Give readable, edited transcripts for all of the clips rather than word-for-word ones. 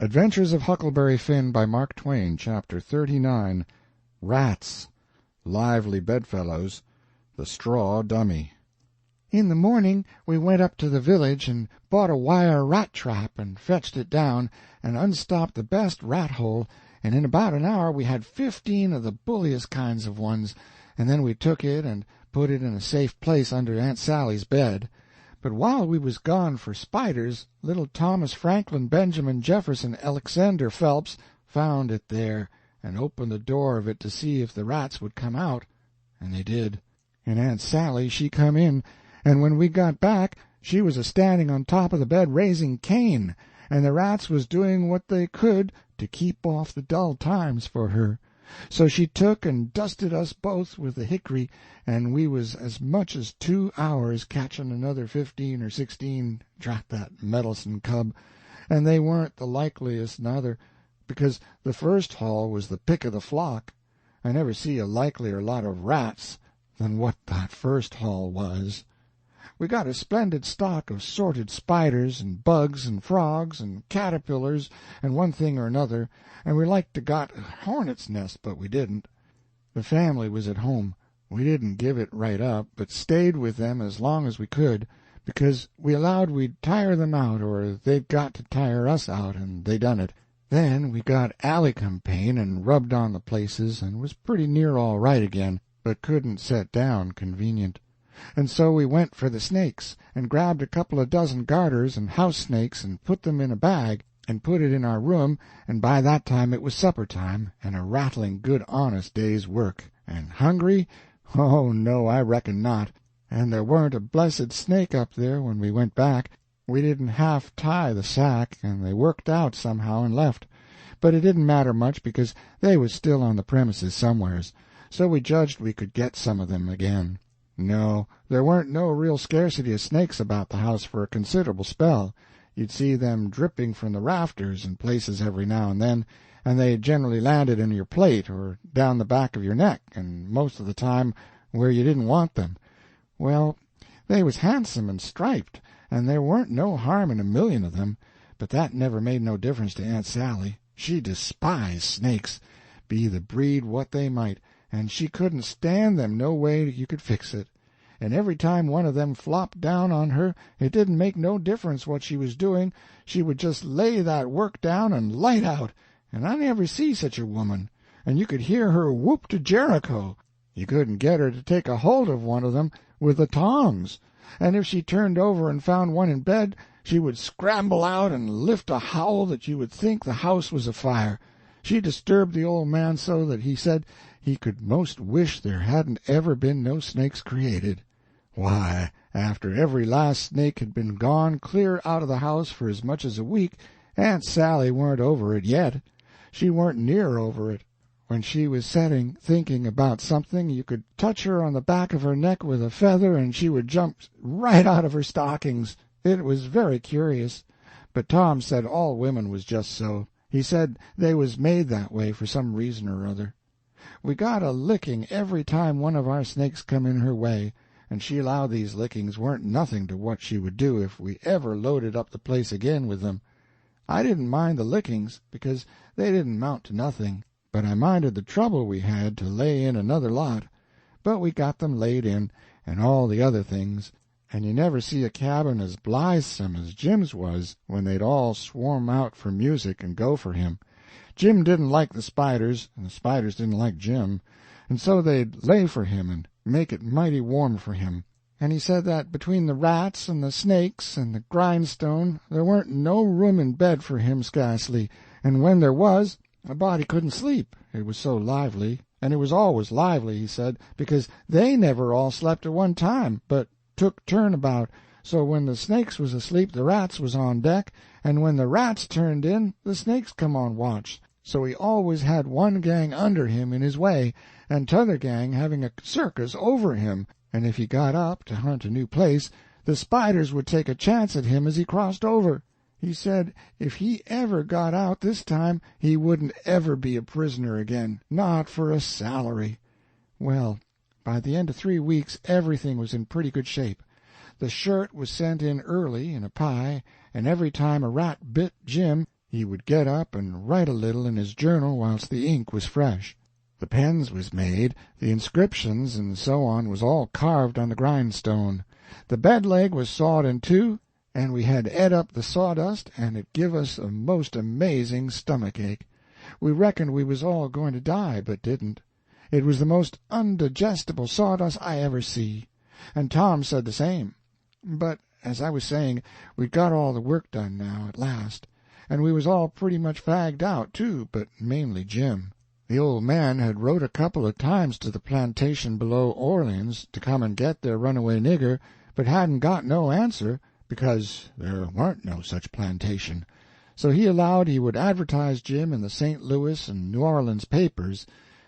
Adventures of Huckleberry Finn by Mark Twain, Chapter 39. Rats. Lively Bedfellows. The Straw Dummy. In the morning we went up to the village and bought a wire rat trap and fetched it down and unstopped the best rat hole, and in about an hour we had 15 of the bulliest kinds of ones, and then we took it and put it in a safe place under Aunt Sally's bed. But while we was gone for spiders, little Thomas Franklin Benjamin Jefferson Alexander Phelps found it there and opened the door of it to see if the rats would come out, and they did. And Aunt Sally, she come in, and when we got back she was a-standing on top of the bed raising Cain, and the rats was doing what they could to keep off the dull times for her. So she took and dusted us both with the hickory, and we was as much as 2 hours catching another 15 or 16, drat that meddlesome cub, and they weren't the likeliest nother, because the first haul was the pick of the flock. I never see a likelier lot of rats than what that first haul was. We got a splendid stock of sorted spiders and bugs and frogs and caterpillars and one thing or another, and we liked to got a hornet's nest, but we didn't. The family was at home. We didn't give it right up, but stayed with them as long as we could, because we allowed we'd tire them out, or they'd got to tire us out, and they done it. Then we got alicampane and rubbed on the places, and was pretty near all right again, but couldn't set down convenient. And so we went for the snakes, and grabbed a couple of dozen garters and house snakes and put them in a bag, and put it in our room, and by that time it was supper time, and a rattling good honest day's work. And hungry? Oh, no, I reckon not. And there weren't a blessed snake up there when we went back. We didn't half tie the sack, and they worked out somehow and left. But it didn't matter much, because they was still on the premises somewheres, so we judged we could get some of them again. No, there weren't no real scarcity of snakes about the house for a considerable spell. You'd see them dripping from the rafters and places every now and then, and they generally landed in your plate or down the back of your neck, and most of the time where you didn't want them. Well, they was handsome and striped, and there weren't no harm in a million of them, but that never made no difference to Aunt Sally. She despised snakes, be the breed what they might, and she couldn't stand them no way you could fix it. And every time one of them flopped down on her, it didn't make no difference what she was doing, she would just lay that work down and light out, and I never see such a woman, and you could hear her whoop to Jericho. You couldn't get her to take a hold of one of them with the tongs, and if she turned over and found one in bed, she would scramble out and lift a howl that you would think the house was afire. She disturbed the old man so that he said he could most wish there hadn't ever been no snakes created. Why, after every last snake had been gone clear out of the house for as much as a week, Aunt Sally weren't over it yet. She weren't near over it. When she was setting, thinking about something, you could touch her on the back of her neck with a feather, and she would jump right out of her stockings. It was very curious. But Tom said all women was just so. He said they was made that way for some reason or other. We got a licking every time one of our snakes come in her way, and she allowed these lickings weren't nothing to what she would do if we ever loaded up the place again with them. I didn't mind the lickings, because they didn't mount to nothing, but I minded the trouble we had to lay in another lot. But we got them laid in, and all the other things, and you never see a cabin as blithesome as Jim's was when they'd all swarm out for music and go for him. Jim didn't like the spiders, and the spiders didn't like Jim, and so they'd lay for him and make it mighty warm for him. And he said that between the rats and the snakes and the grindstone there weren't no room in bed for him sca'cely, and when there was, a body couldn't sleep, it was so lively. And it was always lively, he said, because they never all slept at one time, but took turn about, so when the snakes was asleep the rats was on deck, and when the rats turned in the snakes come on watch. So he always had one gang under him in his way, and t'other gang having a circus over him, and if he got up to hunt a new place, the spiders would take a chance at him as he crossed over. He said if he ever got out this time he wouldn't ever be a prisoner again, not for a salary. Well, by the end of 3 weeks everything was in pretty good shape. The shirt was sent in early in a pie, and every time a rat bit Jim He would get up and write a little in his journal whilst the ink was fresh. The pens was made, the inscriptions and so on was all carved on the grindstone. The bed leg was sawed in two, and we had et up the sawdust, and it give us a most amazing stomach-ache. We reckoned we was all going to die, but didn't. It was the most undigestible sawdust I ever see, and Tom said the same. But, as I was saying, we'd got all the work done now, at last, and we was all pretty much fagged out, too, but mainly Jim. The old man had wrote a couple of times to the plantation below Orleans to come and get their runaway nigger, but hadn't got no answer, because there warn't no such plantation. So he allowed he would advertise Jim in the St. Louis and New Orleans papers,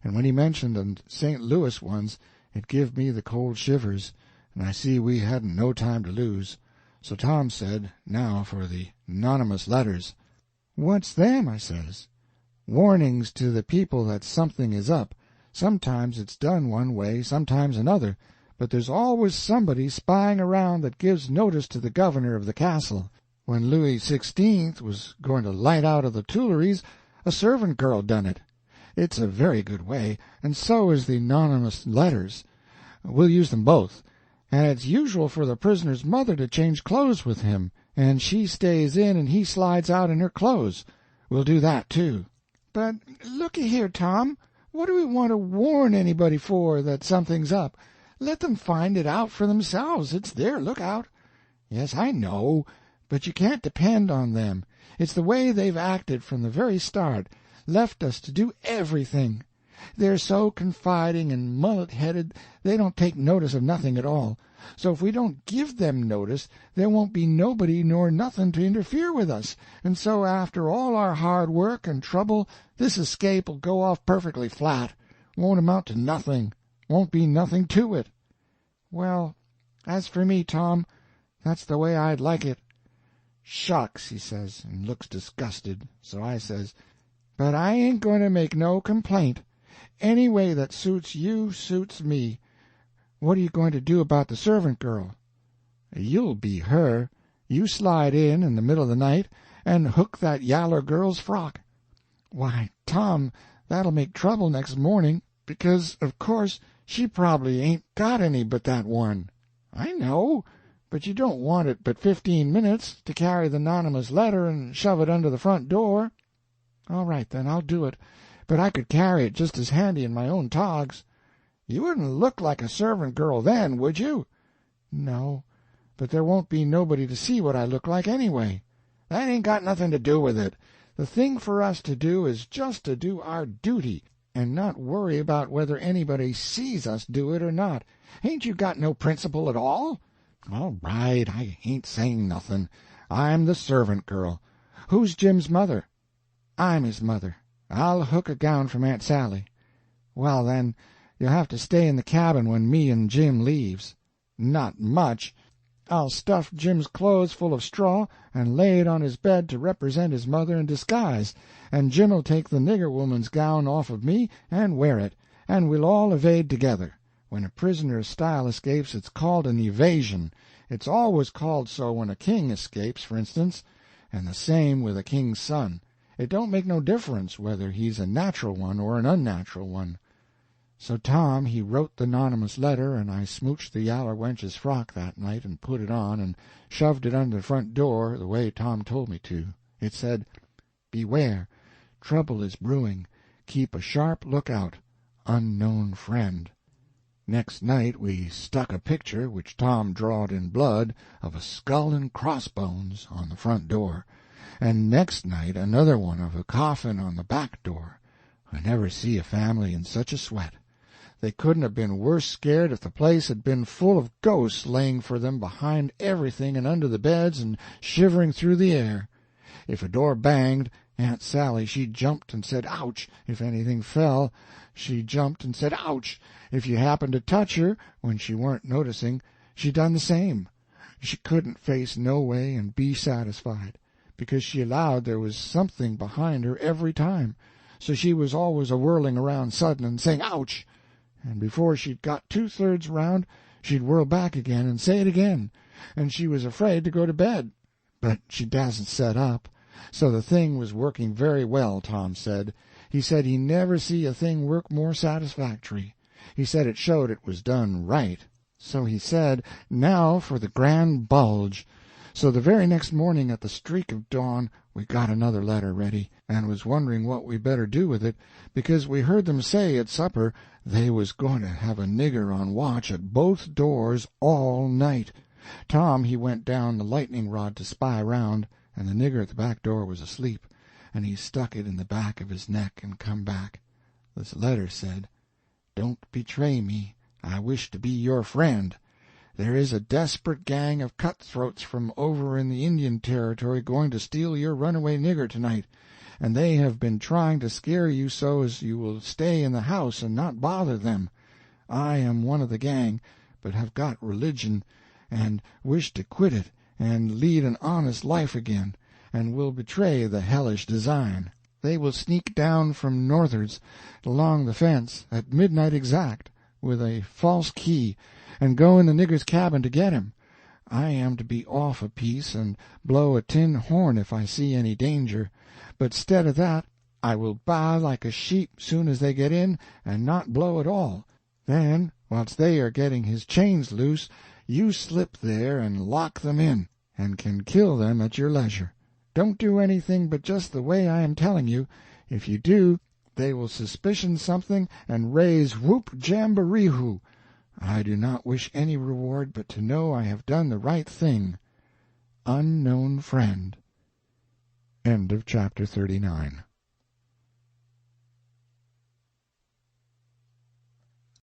and when he mentioned the St. Louis ones, it give me the cold shivers, and I see we hadn't no time to lose. So Tom said, now for the anonymous letters. "What's them?" I says. "Warnings to the people that something is up. Sometimes it's done one way, sometimes another, but there's always somebody spying around that gives notice to the governor of the castle. When Louis XVI was going to light out of the Tuileries, a servant girl done it. It's a very good way, and so is the anonymous letters. We'll use them both. And it's usual for the prisoner's mother to change clothes with him, and she stays in and he slides out in her clothes. We'll do that, too." "But looky here, Tom, what do we want to warn anybody for that something's up? Let them find it out for themselves. It's their lookout." "Yes, I know, but you can't depend on them. It's the way they've acted from the very start, left us to do everything. They're so confiding and mullet-headed they don't take notice of nothing at all. So if we don't give them notice, there won't be nobody nor nothing to interfere with us, and so after all our hard work and trouble this escape'll go off perfectly flat. Won't amount to nothing. Won't be nothing to it." "Well, as for me, Tom, that's the way I'd like it." "Shucks," he says, and looks disgusted. So I says, "But I ain't going to make no complaint. Any way that suits you suits me. What are you going to do about the servant girl?" "You'll be her. You slide in the middle of the night, and hook that yaller girl's frock." "Why, Tom, that'll make trouble next morning, because, of course, she probably ain't got any but that one." "I know, but you don't want it but 15 minutes to carry the anonymous letter and shove it under the front door." "All right, then, I'll do it, but I could carry it just as handy in my own togs." "You wouldn't look like a servant girl then, would you?" "No, but there won't be nobody to see what I look like anyway." "That ain't got nothing to do with it. The thing for us to do is just to do our duty, and not worry about whether anybody sees us do it or not. Hain't you got no principle at all?" "All right, I ain't saying nothing. I'm the servant girl. Who's Jim's mother?" "I'm his mother. I'll hook a gown from Aunt Sally." "Well, then, you'll have to stay in the cabin when me and Jim leaves." "Not much. I'll stuff Jim's clothes full of straw and lay it on his bed to represent his mother in disguise, and Jim'll take the nigger woman's gown off of me and wear it, and we'll all evade together. When a prisoner's style escapes it's called an evasion. It's always called so when a king escapes, for instance, and the same with a king's son. It don't make no difference whether he's a natural one or an unnatural one." So Tom he wrote the anonymous letter, and I smooched the yaller wench's frock that night and put it on and shoved it under the front door the way Tom told me to. It said, "Beware. Trouble is brewing. Keep a sharp lookout. Unknown friend." Next night we stuck a picture, which Tom drawed in blood, of a skull and crossbones on the front door, and next night another one of a coffin on the back door. I never see a family in such a sweat. They couldn't have been worse scared if the place had been full of ghosts laying for them behind everything and under the beds and shivering through the air. If a door banged, Aunt Sally she jumped and said ouch. If anything fell, she jumped and said ouch. If you happened to touch her when she weren't noticing, she done the same. She couldn't face no way and be satisfied, because she allowed there was something behind her every time, so she was always a-whirling around sudden and saying ouch, and before she'd got 2/3 round she'd whirl back again and say it again, and she was afraid to go to bed. But she dasn't set up. So the thing was working very well, Tom said. He said he never see a thing work more satisfactory. He said it showed it was done right. So he said, now for the grand bulge. So the very next morning at the streak of dawn we got another letter ready, and was wondering what we better do with it, because we heard them say at supper they was going to have a nigger on watch at both doors all night. Tom he went down the lightning rod to spy round, and the nigger at the back door was asleep, and he stuck it in the back of his neck and come back. This letter said, "Don't betray me. I wish to be your friend. There is a desperate gang of cutthroats from over in the Indian Territory going to steal your runaway nigger tonight, and they have been trying to scare you so as you will stay in the house and not bother them. I am one of the gang, but have got religion, and wish to quit it and lead an honest life again, and will betray the hellish design. They will sneak down from northards along the fence at midnight exact, with a false key, and go in the nigger's cabin to get him. I am to be off a piece and blow a tin horn if I see any danger, but stead of that I will baa like a sheep soon as they get in, and not blow at all. Then, whilst they are getting his chains loose, you slip there and lock them in, and can kill them at your leisure. Don't do anything but just the way I am telling you. If you do, they will suspicion something and raise whoop-jamboree-hoo. I do not wish any reward but to know I have done the right thing. Unknown Friend. End of chapter 39.